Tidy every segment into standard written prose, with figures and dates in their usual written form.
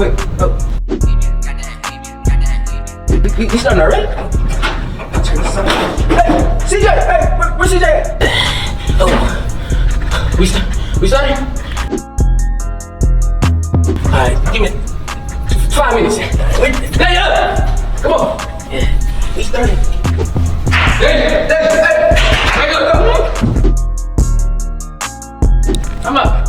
Wait, oh. We starting already? Hey, CJ! Hey, where's CJ at? Oh. We starting? Alright, give me 5 minutes. Wait, hey, up! Come on! Yeah, we started. Hey! Go! I'm up.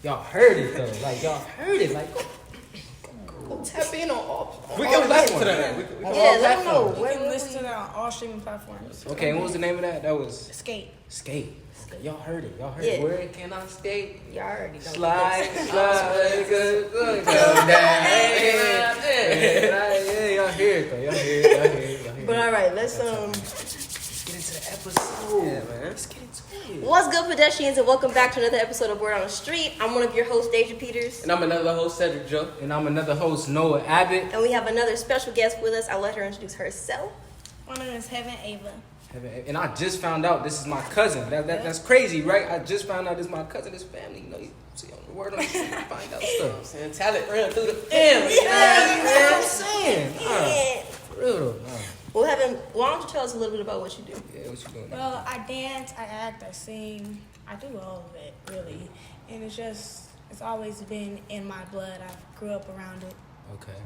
Y'all heard it though. Like y'all heard it. Like go tap in on all. We can listen to that. Yeah, let them know. We can listen to that on all streaming platforms. Okay, and what was the name of that? That was Skate. Y'all heard it. Where can I skate? Y'all already know. Slide, good, go down. Yeah, y'all hear it though. Y'all hear it. But all right, let's get into the episode. Yeah, man. Let's get into it. What's good, pedestrians, and welcome back to another episode of Word on the Street. I'm one of your hosts, Deja Peters. And I'm another host, Cedric Joe. And I'm another host, Noah Abbott. And we have another special guest with us. I'll let her introduce herself. My name is Heaven Ava. And I just found out this is my cousin. That's crazy, right? I just found out this is my cousin, this family. You know, you see on the Word on the Street, you find out stuff. Saying talent run through the family. You know what I'm saying? Yeah. For real though. Well, Heaven, why don't you tell us a little bit about what you do? Yeah, what you doing? Well, I dance, I act, I sing. I do all of it, really. And it's always been in my blood. I grew up around it. Okay.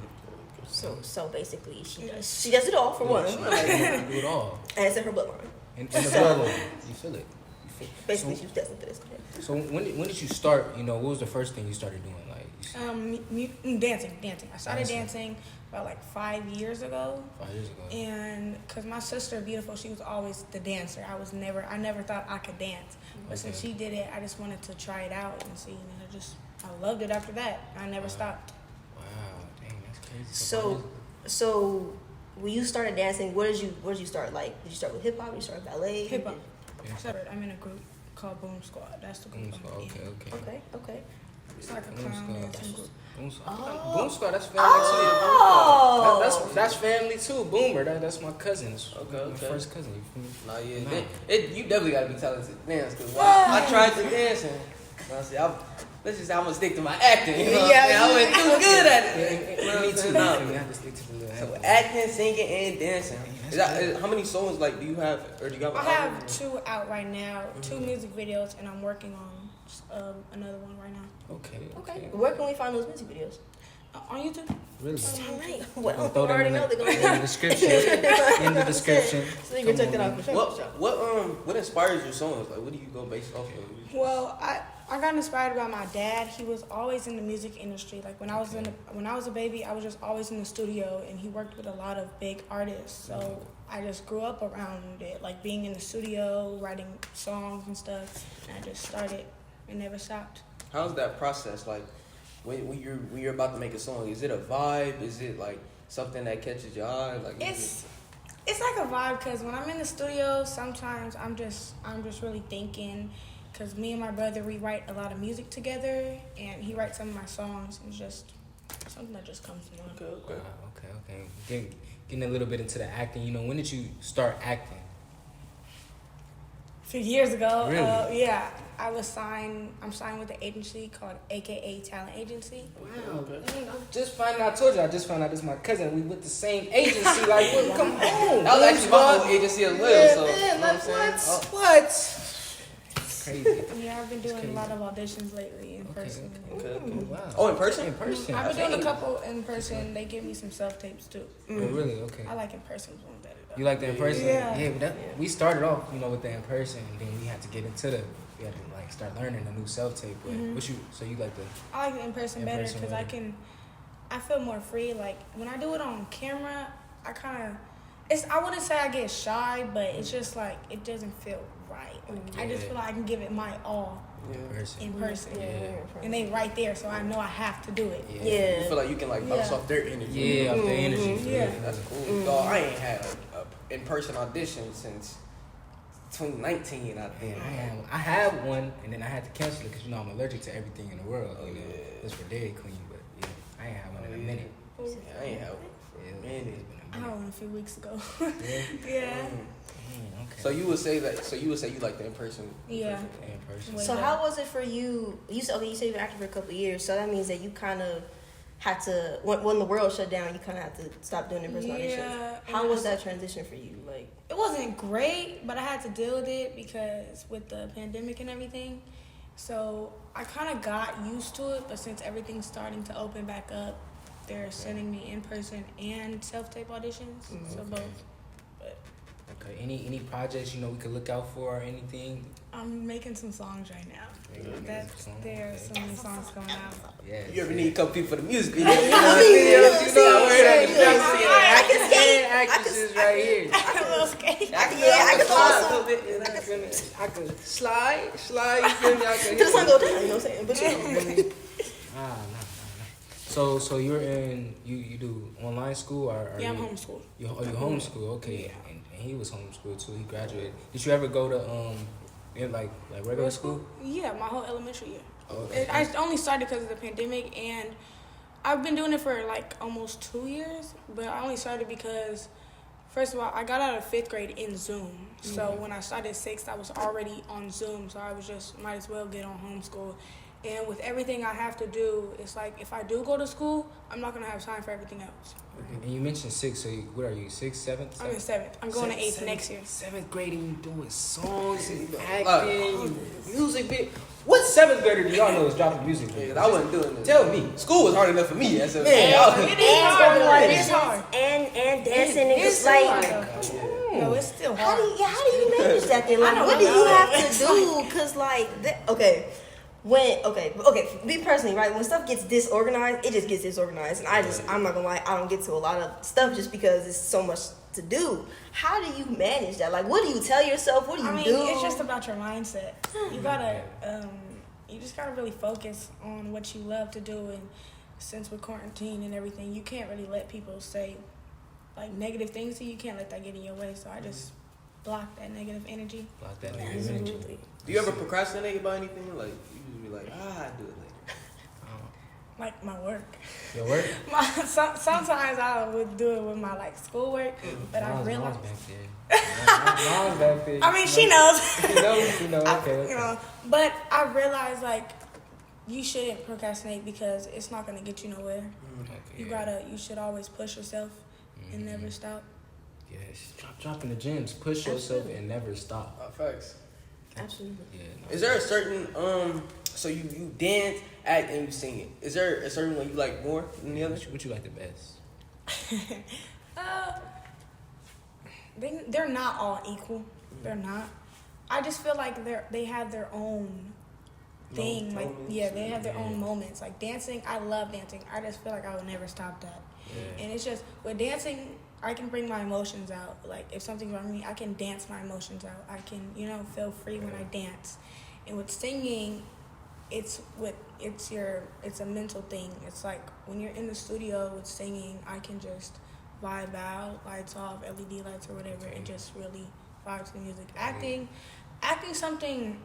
So basically, she does it all for one. She do it all. And it's in her bloodline. And the bloodline. You feel it. Basically, she's destined for this. So when did you start? You know, what was the first thing you started doing? Like Dancing. I started dancing about like 5 years ago. 5 years ago. And because my sister, Beautiful, she was always the dancer. I never thought I could dance. But since she did it, I just wanted to try it out and see. And I loved it after that. I never stopped. Wow, dang, that's crazy. So when you started dancing, what did you start? Like, did you start with hip hop? Did you start with ballet? Hip hop. Yeah. Separate. I'm in a group called Boom Squad. That's the group. Boom Squad. Okay. It's like a clown dancing group. Boom Squad, that's family too. That's family too. Boomer, that's my cousin. Okay. My first cousin. You feel me? Nah, yeah. You definitely gotta be talented to dance. Cause I tried to dance and let's just say I'm gonna stick to my acting. You know what I'm saying? I wasn't too good at it. Me too. No. You have to stick to the little So acting, singing, and dancing. How many songs do you have, or do you have? I have 2 out right now, 2 music videos, and I'm working on another one right now. Okay. Where can we find those music videos? On YouTube. Really? All right. Well, I'll throw I them already in know they're going to in the description. In the description. So you can check that out for sure. What inspires your songs? Like, what do you go based off of? Well, I got inspired by my dad. He was always in the music industry. Like when I was a baby, I was just always in the studio, and he worked with a lot of big artists. So I just grew up around it, like being in the studio, writing songs and stuff. And I just started It never stopped. How's that process like? When you're about to make a song, is it a vibe? Is it like something that catches your eye? Like It's like a vibe because when I'm in the studio, sometimes I'm just really thinking. Because me and my brother, we write a lot of music together, and he writes some of my songs. And it's just something that just comes to mind. Okay. Wow, okay. Getting a little bit into the acting. You know, when did you start acting? A few years ago, Really? yeah, I'm signed with an agency called AKA Talent Agency. Wow. I just found out. I told you. I just found out this is my cousin. We with the same agency. Like, what? Come on. That was actually my whole agency as well. Yeah, So man, you know like, what I'm saying? what? Crazy. Yeah, I've been doing a lot of auditions lately in person. Okay. Wow. Oh, in person? In person. I've been doing a couple in person. They give me some self tapes too. Oh, really? Okay. I like in person one better though. You like the in person? Yeah. But we started off, with the in person, and then we had to get into we had to start learning the new self tape. But so you like the? I like the in person better because I feel more free. Like when I do it on camera, I wouldn't say I get shy, but it's just like it doesn't feel right. Like, I just feel like I can give it my all in person. And they right there, so I know I have to do it. Yeah. You feel like you can bounce off their energy. Yeah, off their energy. Yeah. That's cool. Dog, I ain't had a in-person audition since 2019, I think. I had one, and then I had to cancel it because I'm allergic to everything in the world. It's for Dairy Queen, but I ain't had one in a minute. Yeah, I ain't had one for a minute. I had one a few weeks ago. Yeah. Yeah. Okay. So you would say you like the in-person? Yeah. In person. Way So better. how was it for you? You said you've been acting for a couple of years, so that means that you kind of had to when the world shut down, you kind of had to stop doing in-person auditions. How was that transition for you? Like, it wasn't great, but I had to deal with it because with the pandemic and everything. So I kind of got used to it, but since everything's starting to open back up, they're sending me in-person and self-tape auditions. So both. But Okay. Any projects we could look out for or anything? I'm making some songs right now. There are some new songs coming out. Yeah. You ever need a couple people for the music video? I can skate. Actresses right here. I'm a little scared. I can also. I could slide. You feel me? I could The sun go down. You know what I'm saying? But Nah. So you're in you do online school or Yeah, I'm you, homeschooled. You homeschool, okay. Yeah. And he was homeschooled too. He graduated. Did you ever go to in like regular school? Yeah, my whole elementary year. Oh, I only started because of the pandemic, and I've been doing it for like almost 2 years. But I only started because, first of all, I got out of 5th grade in Zoom. So when I started 6th, I was already on Zoom. So I was just might as well get on homeschool. And with everything I have to do, it's like if I do go to school, I'm not gonna have time for everything else. Okay. And you mentioned 6. So what are you? 6th, 7th? I'm in 7th. I'm going to 8th next year. 7th grade and you doing songs and acting, music bit. What 7th grader do y'all know is dropping music? Yeah, I wasn't doing it. Tell me. School was hard enough for me. As a It is hard. It is hard. and dancing and It's just like. No, it's still How hard. do you manage that then? Like, what do you have to do? Cause like, me personally, right? When stuff gets disorganized, it just gets disorganized, and I'm not gonna lie, I don't get to a lot of stuff just because it's so much to do. How do you manage that? Like, what do you tell yourself? What do you do? It's just about your mindset. You gotta, you just gotta really focus on what you love to do, and since with quarantine and everything, you can't really let people say like negative things to you. You can't let that get in your way. So I just block that negative energy. Block that negative energy. Absolutely. Do you ever procrastinate about anything? Like you just be like, I'll do it later. Like my work. Your work? Sometimes I would do it with my like schoolwork, but I realized. Mom's back there. I mean, she knows. She knows. Okay. But I realized like you shouldn't procrastinate because it's not gonna get you nowhere. Okay, You should always push yourself and never stop. Yes, dropping the gems. Push yourself and never stop. Facts. Absolutely. Yeah. Is there a certain so you dance, act, and you sing it? Is there a certain one you like more than the other? What you like the best? They're not all equal. They're not. I just feel like they have their own thing. Like they have their own moments. Like dancing, I love dancing. I just feel like I would never stop that. Yeah. And it's just with dancing, I can bring my emotions out. Like if something's wrong with me, I can dance my emotions out. I can feel free when I dance. And with singing, it's a mental thing. It's like when you're in the studio with singing, I can just vibe out, lights off, LED lights or whatever, and just really vibe to the music. Acting something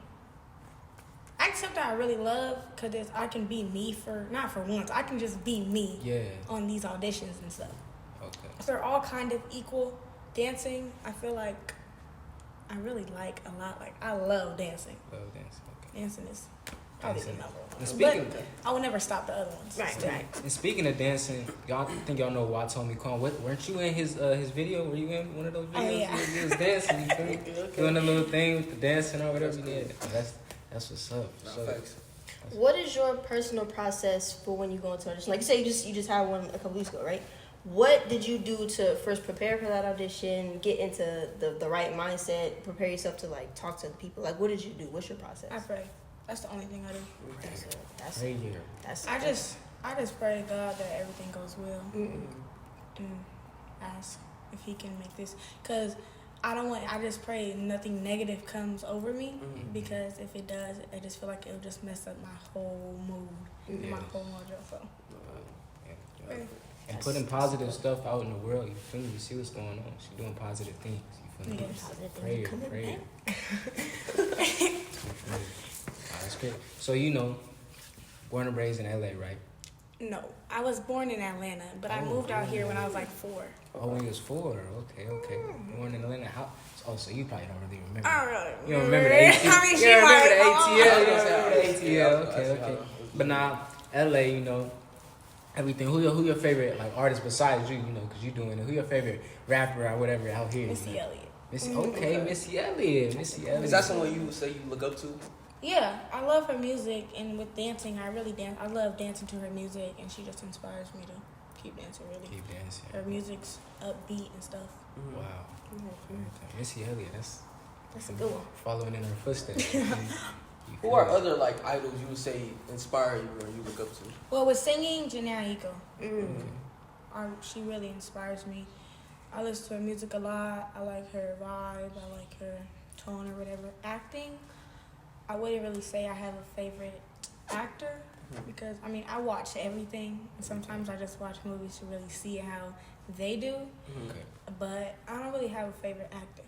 I really love, because I can be me not for once. I can just be me on these auditions and stuff. Okay. So they're all kind of equal. Dancing, I feel like I really like a lot. Like, I love dancing. Love dancing. Okay. Dancing is probably the number one. But I will never stop the other ones. Right. And speaking of dancing, y'all know Why Told Me Kwan. Weren't you in his video? Were you in one of those videos? Oh, yeah. You was dancing, you feel me? Doing the little thing with the dancing or whatever you did. That's what's up. What is your personal process for when you go into audition? Like you say, you just had one a couple weeks ago, right? What did you do to first prepare for that audition, get into the right mindset, prepare yourself to like talk to the people? Like, what did you do? What's your process? I pray. That's the only thing I do. I just pray to God that everything goes well. And ask if He can make this, because I just pray nothing negative comes over me, because if it does, I just feel like it'll just mess up my whole mood, my whole mojo. So. And putting positive stuff out in the world, you feel me? You see what's going on. She's doing positive things. You feel me? Pray. That's great. So born and raised in LA, right? No, I was born in Atlanta, but I moved out here when I was like 4. Oh, when you was 4. Okay. Born in Atlanta. So you probably don't really remember. I don't really. You don't remember the ATL? I mean, you don't remember the like, ATL? You don't remember the ATL? Okay. But now, LA, everything. Who your favorite artist besides you? Because you doing it. Who your favorite rapper or whatever out here? Missy Elliott. Missy Elliott. Is that someone you would say you look up to? Yeah, I love her music, and with dancing, I really dance. I love dancing to her music, and she just inspires me to keep dancing. Really, keep dancing. Her music's upbeat and stuff. Wow. Missy Elliott, that's a good one. Following in her footsteps. Who are other idols you would say inspire you or you look up to? Well, with singing, Janae Aiko. She really inspires me. I listen to her music a lot. I like her vibe. I like her tone or whatever. Acting, I wouldn't really say I have a favorite actor, because I watch everything, and sometimes I just watch movies to really see how they do. But I don't really have a favorite actor.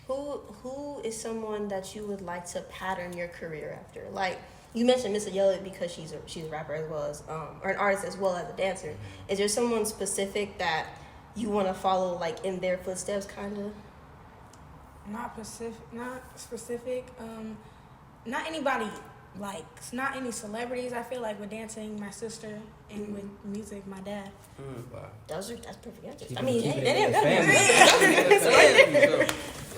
Who is someone that you would like to pattern your career after? Like, you mentioned Missy Elliott because she's a rapper as well as or an artist as well as a dancer. Is there someone specific that you want to follow, like, in their footsteps, kind of? Not specific. Not anybody, not any celebrities. I feel like with dancing, my sister, and with music, my dad. Wow. That's perfect answers.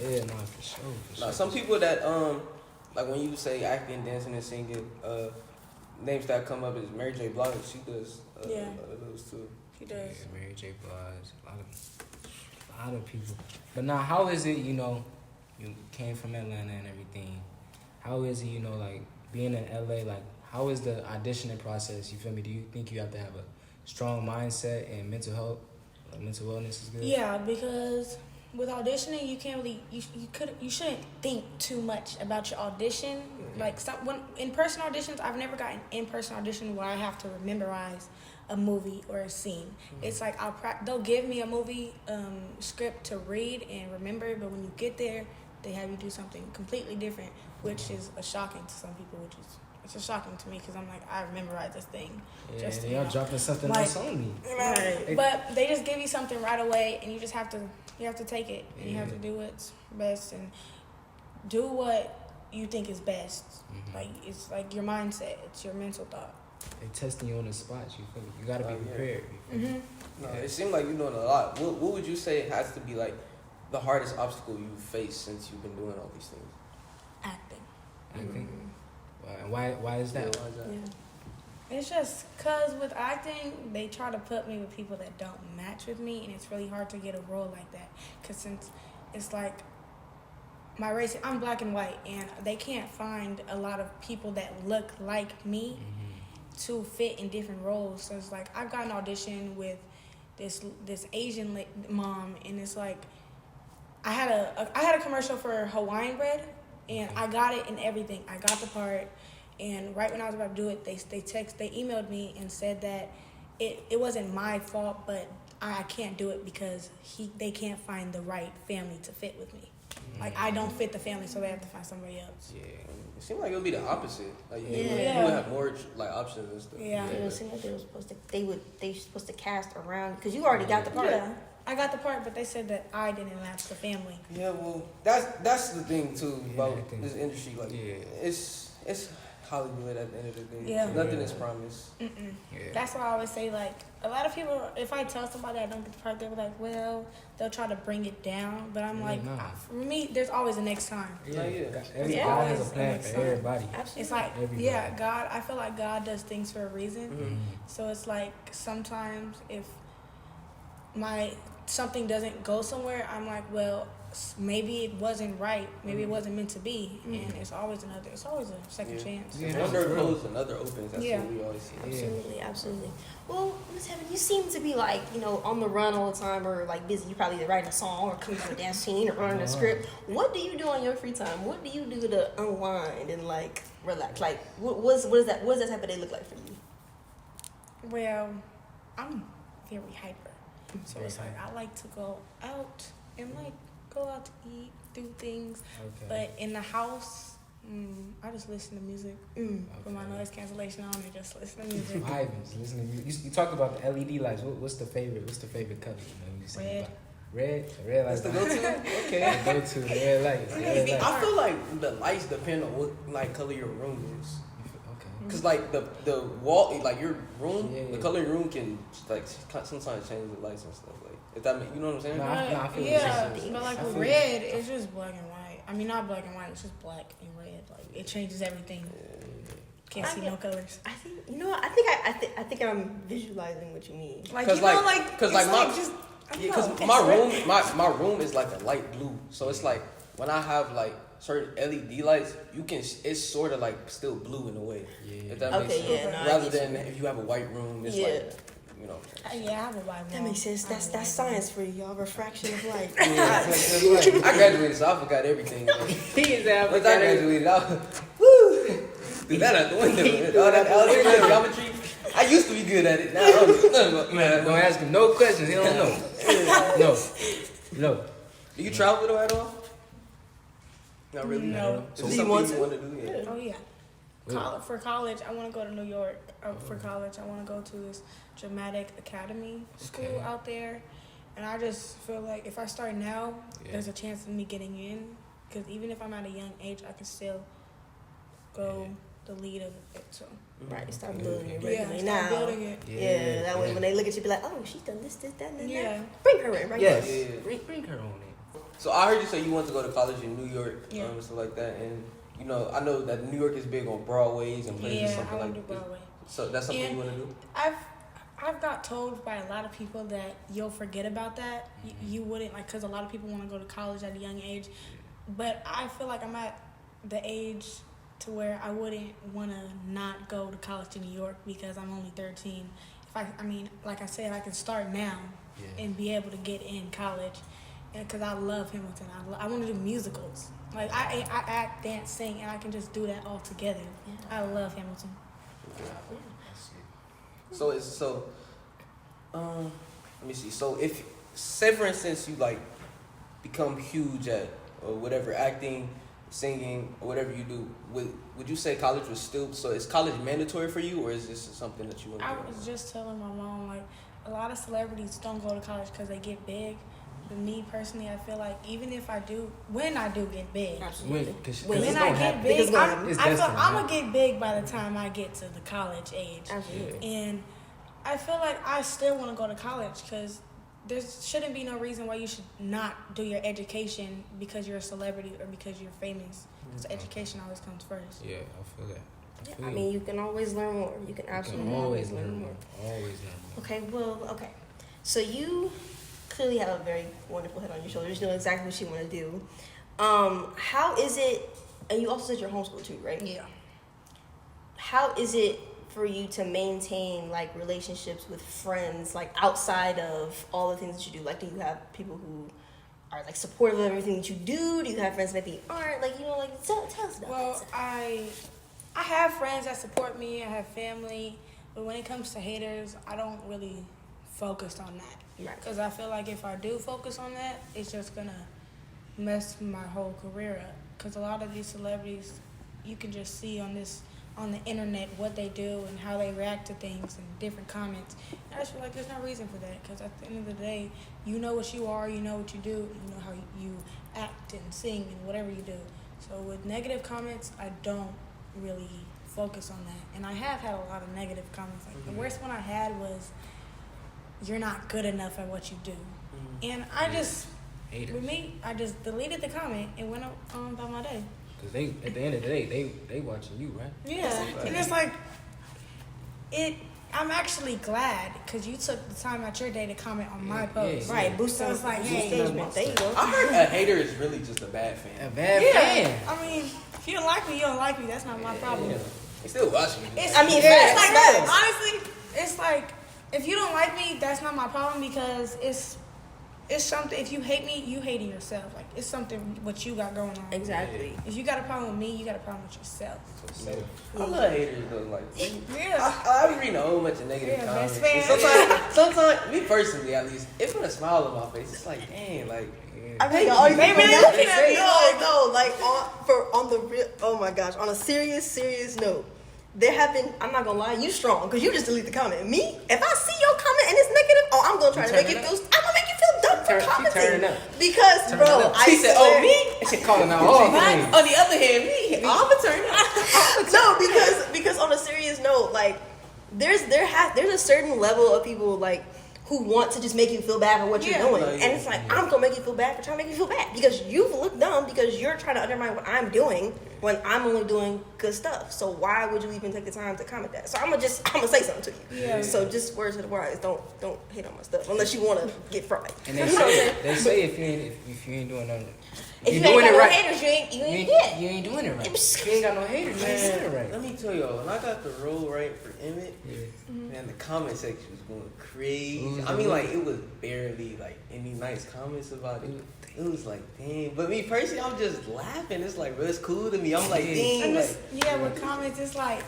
Yeah, no, for sure. Some people that when you say acting, dancing, and singing, names that come up is Mary J. Blige. She does a lot of those too. She does. Yeah, Mary J. Blige, a lot of people. But now, how is it? You came from Atlanta and everything. How is it? Being in LA. How is the auditioning process? You feel me? Do you think you have to have a strong mindset and mental health? Mental wellness is good. Yeah, because with auditioning, you can't really you shouldn't think too much about your audition. When in-person auditions, I've never gotten in-person audition where I have to memorize a movie or a scene. It's like they'll give me a movie script to read and remember, but when you get there, they have you do something completely different, which is shocking to some people. It's just shocking to me, because I'm like, I memorized this thing. Yeah, y'all dropping something else on me. Right. But they just give you something right away, and you just have to take it, and you have to do what's best and do what you think is best. It's like your mindset, it's your mental thought. They testing you on the spot. You feel me? You gotta be prepared. No, it seemed like you're doing a lot. What would you say has to be the hardest obstacle you've faced since you've been doing all these things? Acting. Why is that? Yeah. It's just because with acting, they try to put me with people that don't match with me, and it's really hard to get a role like that. Because since it's like my race, I'm black and white, and they can't find a lot of people that look like me to fit in different roles. So it's like I've got an audition with this Asian mom, and it's like I had a commercial for Hawaiian bread, And I got it and everything. I got the part, and right when I was about to do it, they emailed me and said that it wasn't my fault, but I can't do it because they can't find the right family to fit with me. Like, I don't fit the family, so they have to find somebody else. Yeah. It seemed like it would be the opposite. Like, you Yeah. would have more, like, options and stuff. Yeah. It seemed like they were supposed to cast around because you already got the part. Yeah. I got the part, but they said that I didn't match the family. Yeah, well, that's the thing too about this industry. Like, it's Hollywood at the end of the day. Yeah. Nothing is promised. Yeah. That's why I always say, like, a lot of people, if I tell somebody I don't get the part, they're like, well, they'll try to bring it down. But I'm like, for me, there's always a next time. God has a plan for everybody. Absolutely. It's like, Everybody. God, I feel like God does things for a reason. So it's like, sometimes if something doesn't go somewhere, I'm like, well, maybe it wasn't right. Maybe it wasn't meant to be. And it's always a second chance. One door closed, another opens. That's what we always see. Absolutely. Well, Miss Heaven, you seem to be like, on the run all the time or like busy. You probably either writing a song or coming to a dance scene or running a script. What do you do on your free time? What do you do to unwind and like relax? Like, what does that type of day look like for you? Well, I'm very hyper. So it's like, I like to go out and like go out to eat, do things. But in the house, I just listen to music. Put my noise cancellation on and just listen to music. Vibes, listen to music. You talked about the LED lights. What's the favorite color? You say Red. Red lights. That's the go-to? Okay. The go-to, red lights. I feel like the lights depend on what like color your room is. Cause like the wall, like your room, the color of your room can like sometimes change the lights and stuff. Like if that you know what I'm saying? I feel but like with red, it's just black and white. I mean, not black and white. It's just black and red. Like it changes everything. Can't see no colors. I think I think I'm visualizing what you mean. Like Cause my room is like a light blue, so it's like when I have like certain LED lights, it's sort of like still blue in a way. If that makes sense. Rather than if you have a white room, it's like, I have a white room. That makes sense. That's science for y'all. Refraction of light. I graduated, so I forgot everything. Once I graduated, threw that out the window. All that algebra, geometry. I used to be good at it. Now I don't know. Don't ask him no questions. He don't know. No. Do you travel though at all? Not really. No. So something you want to do? Yeah. Oh yeah. For college, I want to go to New York. For college, I want to go to this dramatic academy school out there. And I just feel like if I start now, there's a chance of me getting in. Because even if I'm at a young age, I can still go the lead of it. So Right, start building it. Start building it. Yeah, that way when they look at you, be like, oh, she's done this, that, and that. Bring her in, right? Yes. There. Bring her on in. So I heard you say you want to go to college in New York and stuff like that. And, I know that New York is big on Broadways and places something I want like to do Broadway. So that's something you want to do? I've got told by a lot of people that you'll forget about that. You wouldn't, like, because a lot of people want to go to college at a young age. But I feel like I'm at the age to where I wouldn't want to not go to college in New York because I'm only 13. Like I said, I can start now and be able to get in college. And because I love Hamilton. I want to do musicals. Like, I act, dance, sing, and I can just do that all together. I love Hamilton. So let me see. So if, say for instance, you like become huge at or whatever, acting, singing, or whatever you do, would you say college was still, so is college mandatory for you, or is this something that you want to do? I was just telling my mom, like, a lot of celebrities don't go to college because they get big. But me personally, I feel like even if when I do get big, Absolutely. when I get big, I'm gonna get big by the time I get to the college age. Absolutely. And I feel like I still want to go to college because there shouldn't be no reason why you should not do your education because you're a celebrity or because you're famous. Because education always comes first. Yeah, I feel that. I mean, you can always learn more. You can absolutely always learn more. Always learn more. Okay. So you clearly have a very wonderful head on your shoulders. You know exactly what you want to do. How is it, and you also said you're homeschooled too, right? Yeah. How is it for you to maintain, like, relationships with friends, like, outside of all the things that you do? Like, do you have people who are like supportive of everything that you do? Do you have friends that maybe aren't? Like, like tell us about Well, that. I have friends that support me. I have family, but when it comes to haters, I don't really focus on that. Right. Because I feel like if I do focus on that, it's just gonna mess my whole career up. Because a lot of these celebrities, you can just see on the internet what they do and how they react to things and different comments. And I just feel like there's no reason for that. Because at the end of the day, you know what you are, you know what you do, you know how you act and sing and whatever you do. So with negative comments, I don't really focus on that. And I have had a lot of negative comments. Like the worst one I had was, "You're not good enough at what you do." And I just, Haters. with me, I just deleted the comment and went on about my day. Because they, at the end of the day, they watching you, right? Yeah, and it's like, I'm actually glad because you took the time out your day to comment on my post. Yeah. Right, boost So it's like, hey, engagement. There you go. I heard a hater is really just a bad fan. A bad yeah. fan. I mean, if you don't like me, you don't like me. That's not my problem. Yeah. They still watching you. It's, I mean, it's facts, like facts. honestly, it's like if you don't like me, that's not my problem because it's something. If you hate me, you hating yourself. Like it's something what you got going on. Exactly. If you got a problem with me, you got a problem with yourself. I love haters though. Like, Yeah. I reading a whole bunch of negative Yeah, comments. best And fan. sometimes, me personally at least, it put a smile on my face. It's like, dang, like, I mean, all you Maybe people they're looking at me no, like on the real. Oh my gosh, on a serious note, there have been. I'm not gonna lie, you strong because you just delete the comment. Me, if I see your comment and it's negative, I'm gonna try to make you feel. I'm gonna make you feel dumb for She commenting. turning up. Because, Turning bro, up. I she said, swear- "Oh me." She calling out all things. On the other hand, me, I'm a turn up. No, because on a serious note, like there's a certain level of people like who want to just make you feel bad for what you're Yeah. doing, Oh, yeah. and it's like I'm gonna make you feel bad for trying to make you feel bad because you look dumb because you're trying to undermine what I'm doing when I'm only doing good stuff. So why would you even take the time to comment that? So I'm gonna say something to you. Yeah. So just words to the wise, don't hate on my stuff unless you want to get fried. And You know what I'm saying? they say if you ain't doing nothing, If you you're doing ain't it got no right. haters, you ain't You ain't doing it right. Yeah. If you ain't got no haters, you ain't doing it Man, let right. me tell y'all, when I got the role right for Emmett, Yeah. man, the comment section was going crazy. Who's I mean, the- like, it was barely, like, any nice comments about it. It was like, dang. But me personally, I'm just laughing. It's like, bro, it's cool to me. I'm like, Yeah. dang. And Like, this, yeah, with comments, it's like,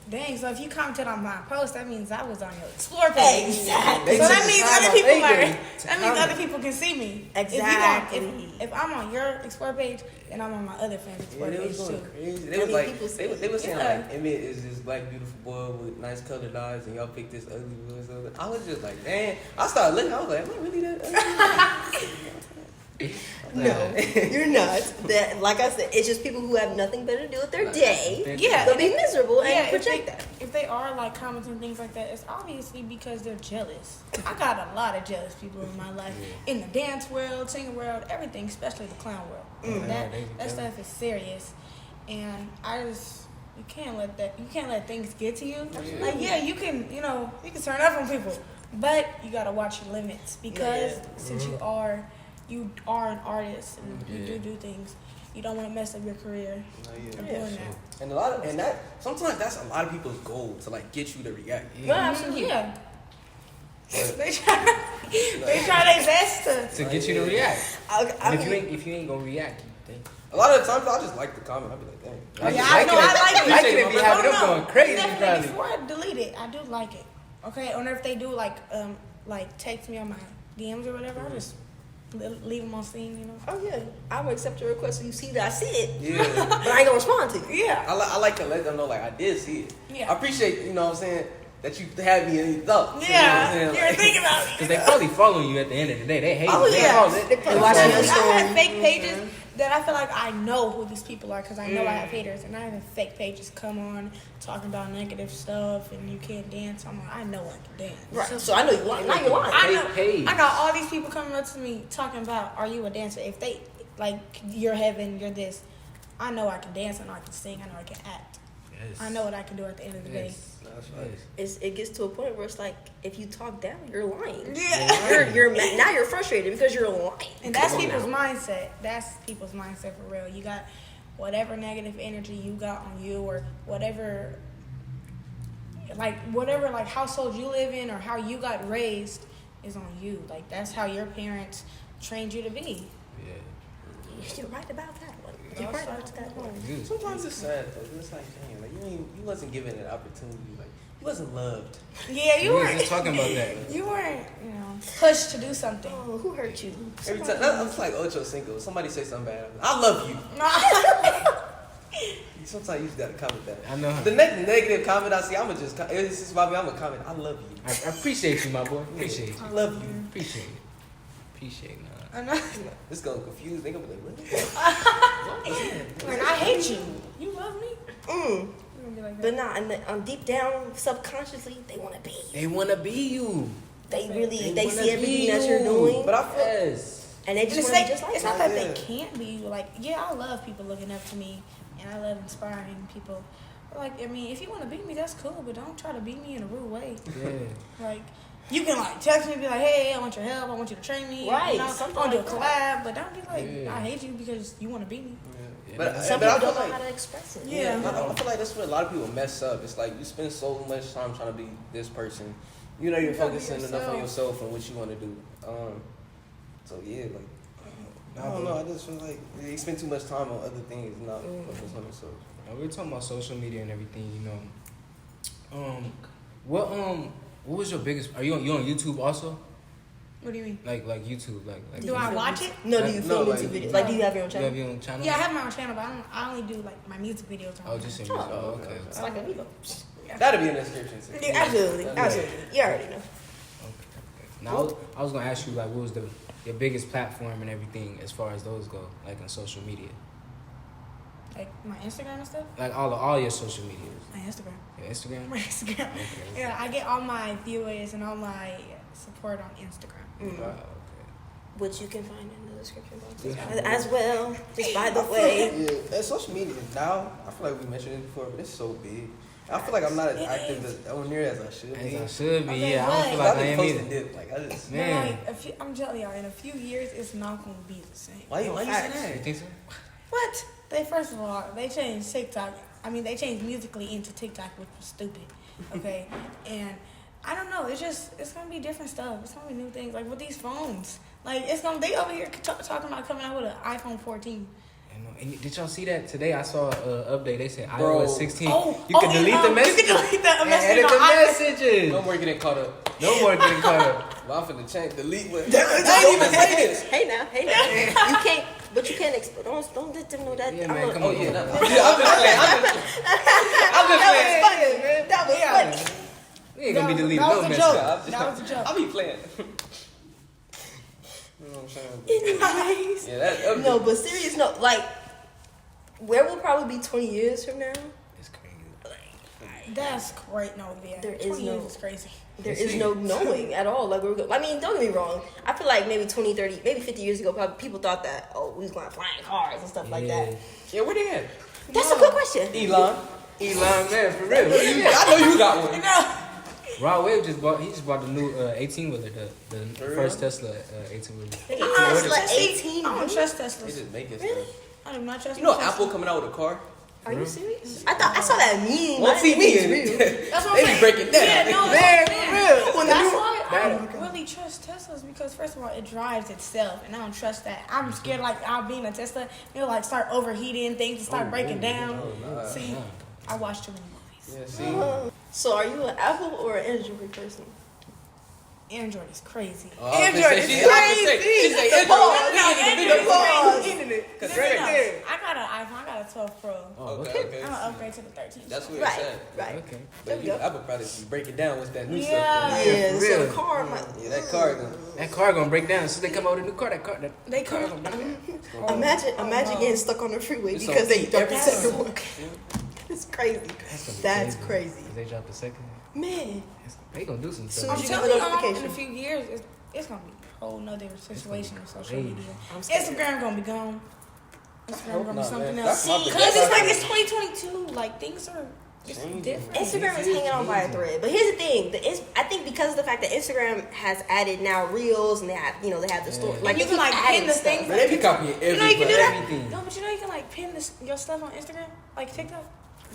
dang. So if you commented on my post, that means I was on your explore page. Exactly. So They that took means the time other out people they are. did to That means comment. other people can see me. Exactly. If I'm on your explore page, then I'm on my other fans' yeah, explore they page was going too. crazy. I They was mean, like, people say they was saying, Yeah. like, Emmett is this black, beautiful boy with nice colored eyes, and y'all picked this ugly boy. So I was just like, dang. I started looking. I was like, am I really that ugly? No, you're not. That, like I said, it's just people who have nothing better to do with their day. Yeah, They'll be miserable and if project they, that. if they are like commenting things like that, it's obviously because they're jealous. I got a lot of jealous people in my life, in the dance world, singing world, everything, especially the clown world. That stuff is serious, and you can't let things get to you. Like you can turn up on people, but you gotta watch your limits because since you are an artist and you do things, you don't want to mess up your career for doing that. And sometimes that's a lot of people's goal to like get you to react. Well, absolutely. Yeah. They try their best To get you to react. I And mean, if you ain't gonna react, then A lot of the times I just like the comment. I'll be like, dang. Yeah, I like it. it be having them going crazy. Definitely, Probably. before I delete it, I do like it. Okay, or if they do like text me on my DMs or whatever, I just leave them on scene. oh yeah, I will accept your request so you see that I see it, Yeah. but I ain't gonna respond to you. Yeah. I like to let them know like I did see it. Yeah. I appreciate, you know what I'm saying, that you had me in your thoughts. Yeah, You know what I'm you're saying? thinking about me. Because they probably following you at the end of the day. They hate Oh, you. They yeah. probably- They probably watching watching your your I story. have fake pages that I feel like I know who these people are because I know I have haters, and I have fake pages come on talking about negative stuff and you can't dance. I'm like, I know I can dance. Right. So I know you lying. Now you're lying. I know. Fake page. I got all these people coming up to me talking about, are you a dancer? If they like, you're heaven, you're this. I know I can dance. I know I can sing. I know I can act. Yes. I know what I can do at the end of the day. Yes. That's right. It gets to a point where it's like if you talk down, you're lying. Yeah. You're mad. Now you're frustrated because you're lying. And that's Come on people's now. mindset. That's people's mindset for real. You got whatever negative energy you got on you, or whatever household you live in, or how you got raised is on you. Like that's how your parents trained you to be. Yeah. You're right about that one. You're right about that one. Good. Sometimes it's sad though. It's like, dang, like you wasn't given an opportunity. Like you wasn't loved. Yeah, you We was weren't. just talking about that. You weren't, pushed to do something. Oh, who hurt you? Every time, it's like Ocho Cinco. Somebody say something bad. I love you. Sometimes you just gotta comment that. I know. The next negative comment I see, I'ma just. This is why I'm gonna comment. I love you. I appreciate you, my boy. Appreciate you. I love you. Appreciate it. Appreciate it. I know. This gonna confuse. They gonna be like, what? Like, I hate you. You love me? Mm. You gonna be like But that. nah, deep down, subconsciously, they want to be you. They wanna be you. They really, They they wanna see everything be that you're you. doing, But I feel. Yes. and they And just it's, want to like, be just like it's you. not that Yeah. they can't be. Like, yeah, I love people looking up to me, and I love inspiring people. But like, I mean, if you want to beat me, that's cool, but don't try to beat me in a rude way. Yeah. Like, you can like text me and be like, hey, I want your help, I want you to train me. Right, You know, I something want to do a like collab, but don't be like, Yeah. I hate you because you want to beat me. But Some but I people feel don't know like. how to express it. Yeah. I feel like that's where a lot of people mess up. It's like you spend so much time trying to be this person. You know, you're You gotta be focusing enough on yourself and what you want to do. So yeah, like I don't know. I just feel like you spend too much time on other things, not focus on yourself. We're talking about social media and everything, you know. What was your biggest? Are you on YouTube also? What do you mean? Like YouTube, like. Do I watch it? No, do you No, film like- YouTube videos? Like, do you have your own You channel? have your own channel? Yeah, I have my own channel, but I only do like my music videos. On Oh, just in Oh, music. Oh, okay. It's like a video. That'd be in the description too. Yeah, absolutely, absolutely. You already know. Okay. Now I was gonna ask you like, what was your biggest platform and everything as far as those go, like on social media, Like my Instagram and stuff. like all your social medias. My Instagram. Your Instagram. My Instagram. Okay. Yeah, I get all my viewers and all my support on Instagram. Wow. Okay. Which you can find in the description box Yeah. as well. Just by the way. Yeah, and social media now, I feel like we mentioned it before, but it's so big. I feel like I'm not as active as near as I should be. As I should be. Okay, Yeah, I don't but- feel like I be am posting either. dip, like I just. Man. But like, I'm telling y'all, in a few years, it's not gonna be the same. Why you say You that? think so? What? First of all, they changed TikTok. I mean, they changed Musically into TikTok, which was stupid. Okay, and I don't know. It's gonna be different stuff. It's gonna be new things. Like with these phones, like they over here talking about coming out with an iPhone 14. And did y'all see that today? I saw an update. They said Bro. iOS 16. Oh, you can delete the messages. You can delete the And messages edit on the iPhone. messages. No more getting caught up. No more getting caught up. Well, I'm finna change, delete what. I ain't even say this. Hey now. You can't, but you can't. Don't let them know that. Yeah, I'm man, a- come Oh on. yeah, I'm just playing. That was funny, man. That was Yeah. funny. We ain't gonna be deleting That no was a messages. joke. That was a joke. I be playing. You know what I'm saying? Anyways. Yeah, that. No, but serious note, like, where will probably be 20 years from now? It's crazy. That's great. No, yeah. There is 20 years no- is crazy. There is no knowing at all. Like, I mean, don't get me wrong. I feel like maybe 20, 30, maybe 50 years ago, probably people thought that, oh, we was going to flying cars and stuff like that. Yeah, where they at? That's a good question. Elon, man, for real. I know you got one. Rod Wave just bought the new 18 wheeler, the For first real? Tesla 18 wheeler. Tesla See, 18. I don't trust They Teslas. just make it. Really? I do not trust. You know Tesla. Apple coming out with a car? Are you serious? I saw that meme. Won't I see didn't me think in it's it. real. That's what They I'm be saying. breaking down. Yeah, no, Man, that's for real. That's why I that- don't really trust Teslas because first of all, it drives itself, and I don't trust that. I'm scared like I'll be in a Tesla, it'll like start overheating, things will start breaking down. See, I watch too many movies. Yeah, see. So are you an Apple or an Android person? Android is crazy. Oh, I was gonna Android say, is she's opposite. crazy. She say The Android. pause. We ain't even The been pause. Cause No, right no, there. I got an iPhone. I got a 12 Pro. Oh, Okay, okay. I'm gonna upgrade to the 13. That's what it Right, said. right. Okay. But you, Apple probably be breaking down with that new Yeah. stuff. Yeah, for so real. the car might. Yeah, that car gonna. That car gonna break down. So they come out with a new car. They car come. gonna break down. Imagine getting stuck on the freeway It's because on they heat dropped every the time. second one. It's crazy. That's crazy. If they drop the second, Man. they gonna do some Soon I'm as stuff. you get telling the y'all, in a notification. few years, it's gonna be a whole nother situation with social crazy. media. I'm scared. Instagram gonna be gone. Instagram hope gonna be not, something man. else. That's my Because it's like biggest- it's 2022. Like things are it's Changing. different. Instagram is hanging on by a thread. But here's the thing: I think because of the fact that Instagram has added now reels and they have the story. Like You they can, keep like, adding pin the stuff. thing. Man, they be copying You know you can do everything. that. Everything. No, but you know you can like pin your stuff on Instagram, like TikTok.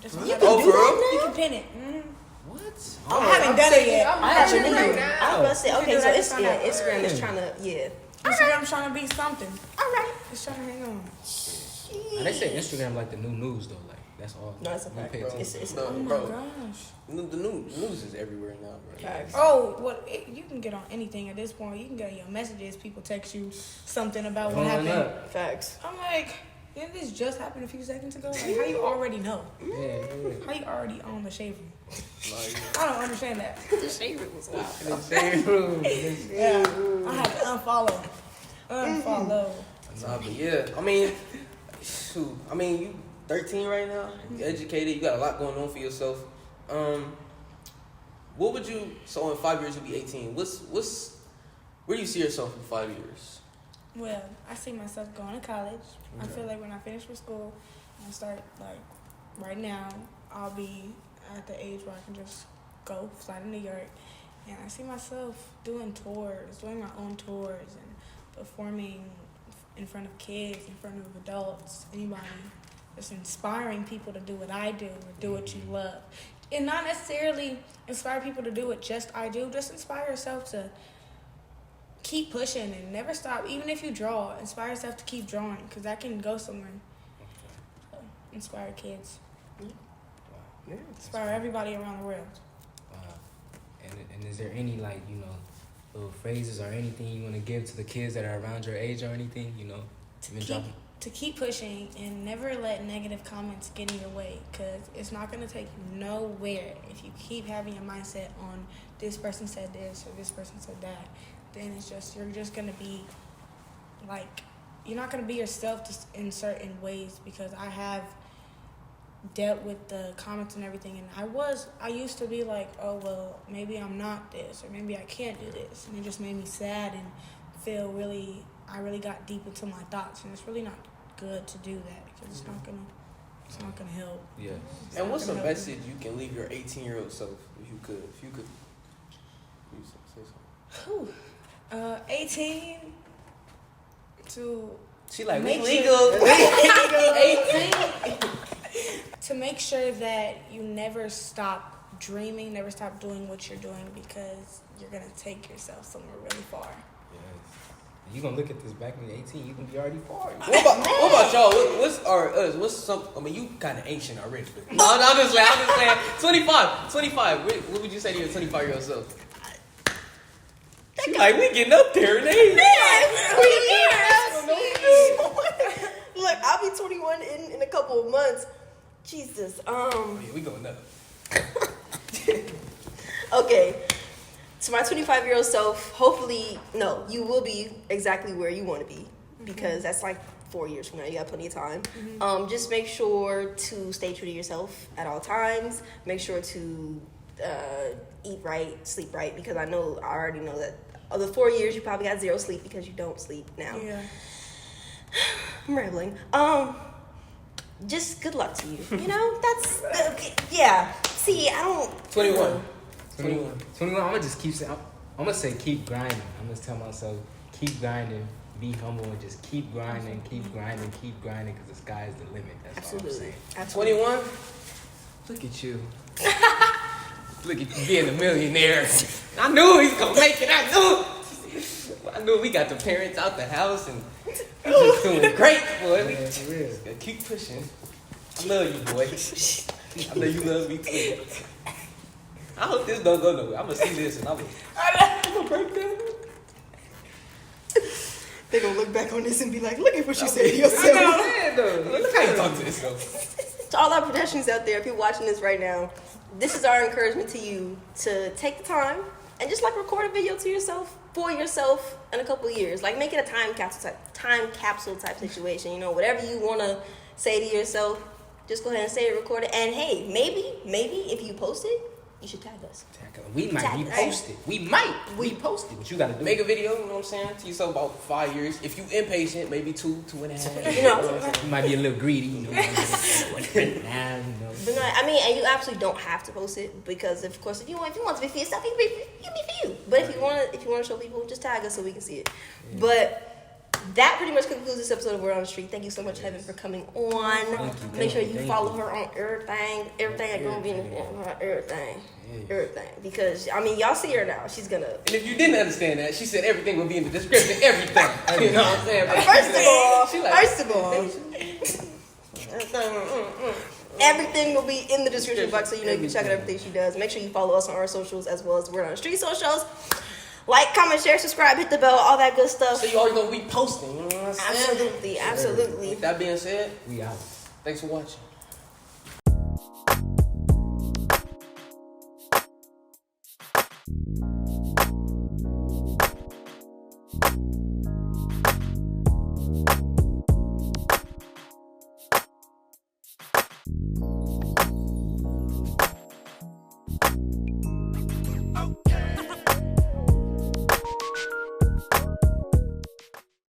Just You can Oh, do for that real? You now. can pin it. Mm. What? I haven't done it yet. I haven't Check it either. out I was about to say, You can okay, do so that it's just on yeah, that. Instagram is trying to Instagram's trying to be something. All right. It's trying to hang on. And they say Instagram like the new news though. Like that's all. No, it's a fact, bro. It's No, Oh my bro. gosh. The news is everywhere now, bro. Facts. Oh, you can get on anything at this point. You can get your messages. People text you something about what Blowing happened. up. Facts. I'm like, didn't this just happen a few seconds ago? Like, how you already know? Yeah. How you already own the shade room? Like, I don't understand that. The shade room was wild. In the same room. Yeah, I had to unfollow. nah, but yeah, I mean, shoot, I mean, you 13 right now, you educated, you got a lot going on for yourself. What would you? So in 5 years you'll be 18. Where do you see yourself in 5 years? Well, I see myself going to college. I feel like when I finish with school and start, like, right now, I'll be at the age where I can just go fly to New York. And I see myself doing tours, doing my own tours and performing in front of kids, in front of adults, anybody. Just inspiring people to do what I do or do what you love. And not necessarily inspire people to do what just I do. Just inspire yourself to keep pushing and never stop. Even if you draw, inspire yourself to keep drawing because that can go somewhere. So, inspire kids. Yeah. Inspire everybody around the world. Wow. And is there any like little phrases or anything you want to give to the kids that are around your age or anything? To keep pushing and never let negative comments get in your way because it's not going to take you nowhere if you keep having your mindset on this person said this or this person said that. Then you're just going to be like, you're not going to be yourself just in certain ways because I have dealt with the comments and everything and I used to be like, oh well, maybe I'm not this or maybe I can't do this, and it just made me sad and I really got deep into my thoughts, and it's really not good to do that because it's not gonna help. Yeah. And what's a message you can leave your 18-year-old self if you could say something? 18 to She like make legal. 18 to make sure that you never stop dreaming, never stop doing what you're doing because you're gonna take yourself somewhere really far. You gonna look at this back when you're 18, you can be already 40. What about y'all? What's some? I mean, you kind of ancient already. But no, I'm just saying. 25. What would you say to your 25-year-old self? She like, we getting up there in age. Look, I'll be 21 in a couple of months. Jesus. Yeah, we going up. Okay. To my 25-year-old self, hopefully, no, you will be exactly where you want to be because that's like 4 years from now. You got plenty of time. Just make sure to stay true to yourself at all times. Make sure to eat right, sleep right, because I already know that of the 4 years you probably got zero sleep because you don't sleep now. Yeah. I'm rambling. Just good luck to you. You know, that's yeah. See, I don't. 21. 21. I'm gonna just keep saying. I'm gonna say keep grinding. I'm gonna tell myself keep grinding, be humble, and just keep grinding, because the sky is the limit. That's all I'm saying. Absolutely. 21. Look at you. Look at you being a millionaire. I knew he's gonna make it. I knew we got the parents out the house and he's just doing great, boy. Yeah, for real. Just gotta keep pushing. I love you, boy. I know you love me too. I hope this don't go nowhere. I'm gonna see this and I'm gonna break down. They're gonna look back on this and be like, look at what you said to I yourself. know. Look how you talk to this girl. To all our pedestrians out there, if you're watching this right now, this is our encouragement to you to take the time and just like record a video to yourself, for yourself in a couple of years. Like make it a time capsule type situation. You know, whatever you want to say to yourself, just go ahead and say it, record it. And hey, maybe if you post it, you should tag us. We might repost it. We might repost it. But you gotta do Make a video, you know what I'm saying? To yourself about 5 years. If you impatient, maybe 2.5. You know. You might be a little greedy, you know. Now, you know. But no, I mean, and you absolutely don't have to post it because, of course, if you want to be for yourself, you can be for you. But if you want to show people, just tag us so we can see it. Yeah. But that pretty much concludes this episode of Word on the Street. Thank you so much, Heaven, for coming on. Make sure you follow her on everything that gonna be in everything. Because I mean, y'all see her now. She's gonna. And if you didn't understand that, she said everything will be in the description. Everything. You know what I'm saying? First of all, everything will be in the description box, so you know you can check out everything she does. Make sure you follow us on our socials as well as Word on the Street socials. Like, comment, share, subscribe, hit the bell, all that good stuff. So you always gonna be posting. You know what I'm saying? Absolutely. With that being said, We out. thanks for watching.